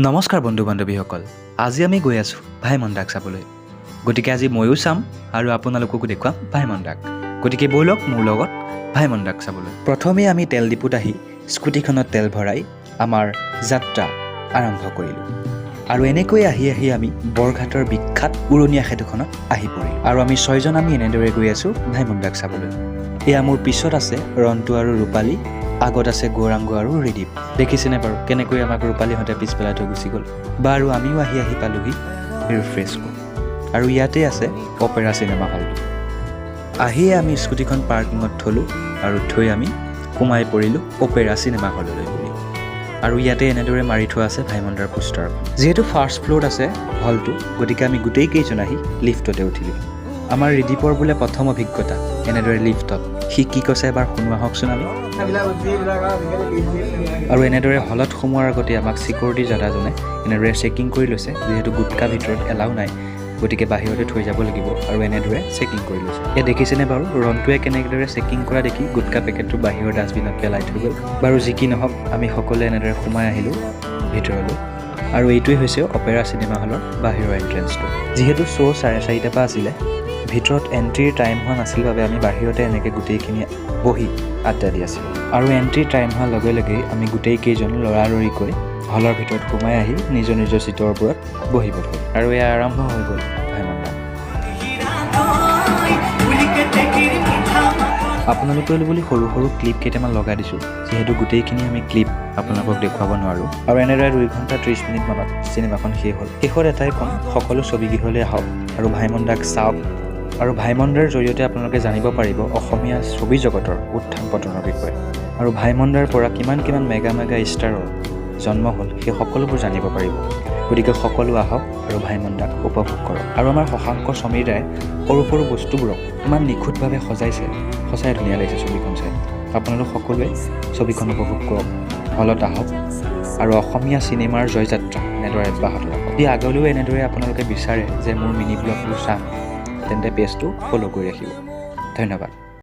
নমস্কাৰ বন্ধু বান্ধৱীসকল, আজি আমি গৈ আছোঁ ভাইমন দাক চাবলৈ। গতিকে আজি ময়ো চাম আৰু আপোনালোককো দেখুৱাম ভাইমন দাক। গতিকে ব'লক মোৰ লগত ভাইমন দাক চাবলৈ। প্ৰথমে আমি তেল ডিপুত আহি স্কুটিখনত তেল ভৰাই আমাৰ যাত্ৰা আৰম্ভ কৰিলোঁ। আৰু এনেকৈ আহি আহি আমি বৰঘাটৰ বিখ্যাত উৰণীয়া সেতুখনত আহি পৰিলোঁ। আৰু আমি 6জন আমি এনেদৰে গৈ আছোঁ ভাইমন দাক চাবলৈ। এয়া মোৰ পিছত আছে ৰন্তু আৰু ৰূপালী, আগত আছে গৌৰাংগ আৰু ৰিদীপ। দেখিছেনে বাৰু কেনেকৈ আমাক ৰূপালীহঁতে পিছ পেলাই থৈ গুচি গ'ল। বাৰু আমিও আহি আহি পালোহি ৰিফ্ৰেছকো। আৰু ইয়াতে আছে অপেৰা চিনেমা হলটো। আহিয়ে আমি স্কুটিখন পাৰ্কিঙত থলোঁ আৰু থৈ আমি সোমাই পৰিলোঁ অপেৰা চিনেমা হললৈ বুলি। আৰু ইয়াতে এনেদৰে মাৰি থোৱা আছে ভাইমন দাৰ পোষ্টাৰখন। যিহেতু ফাৰ্ষ্ট ফ্ল'ৰত আছে হলটো, গতিকে আমি গোটেইকেইজন আহি লিফ্টতে উঠিলোঁ। আমাৰ ৰিদীপৰ বোলে প্ৰথম অভিজ্ঞতা এনেদৰে লিফ্টত। সি কি কৈছে এবাৰ শুনো আহকচোন আমি। আৰু এনেদৰে হলত সোমোৱাৰ আগতে আমাক ছিকিউৰিটি দাদাজনে এনেদৰে চেকিং কৰি লৈছে। যিহেতু গুটকা ভিতৰত এলাও নাই, গতিকে বাহিৰতে থৈ যাব লাগিব। আৰু এনেদৰে চেকিং কৰি লৈছে। এই দেখিছেনে বাৰু ৰন্টুৱে কেনেদৰে চেকিং কৰা দেখি গুটকা পেকেটটো বাহিৰৰ ডাষ্টবিনত পেলাই থৈ গ'ল। বাৰু যি কি নহওক, আমি সকলোৱে এনেদৰে সোমাই আহিলোঁ ভিতৰলৈ। আৰু এইটোৱে হৈছে অপেৰা চিনেমা হলৰ বাহিৰৰ এণ্ট্ৰেঞ্চটো। যিহেতু শ্ব' 4:30 পৰা আছিলে, ভিতৰত এণ্ট্ৰিৰ টাইম হোৱা নাছিল বাবে আমি বাহিৰতে এনেকৈ গোটেইখিনি বহি আড্ডা দি আছিলোঁ। আৰু এণ্ট্ৰিৰ টাইম হোৱাৰ লগে লগেই আমি গোটেইকেইজন লৰালৰিকৈ হলৰ ভিতৰত সোমাই আহি নিজৰ নিজৰ ছিটৰ ওপৰত বহিব ধৰিলোঁ। আৰু এয়া আৰম্ভ হৈ গ'ল ভাইমন দা। আপোনালোকলৈ বুলি সৰু সৰু ক্লিপ কেইটামান লগাই দিছোঁ, যিহেতু গোটেইখিনি আমি ক্লিপ আপোনালোকক দেখুৱাব নোৱাৰোঁ। আৰু এনেদৰে 2 ঘণ্টা 30 মিনিট মানত চিনেমাখন শেষ হ'ল। শেষত এটাই ক'ম, সকলো ছবিগৃহলৈ আহক আৰু ভাইমন দাক চাওক। আৰু ভাইমন দাৰ জৰিয়তে আপোনালোকে জানিব পাৰিব অসমীয়া ছবি জগতৰ উত্থান পতনৰ বিষয়ে। আৰু ভাইমন দাৰ পৰা কিমান মেগা ষ্টাৰৰ জন্ম হ'ল সেই সকলোবোৰ জানিব পাৰিব। গতিকে সকলো আহক আৰু ভাইমন দাক উপভোগ কৰক। আৰু আমাৰ শশাংক সমীৰ দাই সৰু সৰু বস্তুবোৰক ইমান নিখুঁতভাৱে সজাইছে, সঁচাই ধুনীয়া লাগিছে ছবিখন চাই। আপোনালোক সকলোৱে ছবিখন উপভোগ কৰক, হলত আহক আৰু অসমীয়া চিনেমাৰ জয়যাত্ৰা এনেদৰে অব্যাহত ৰাখক। যদি আগলৈও এনেদৰে আপোনালোকে বিচাৰে যে মোৰ মিনি ব্লগবোৰ চাম, তেন্তে পেজটো ফ'ল' কৰি ৰাখিব। ধন্যবাদ।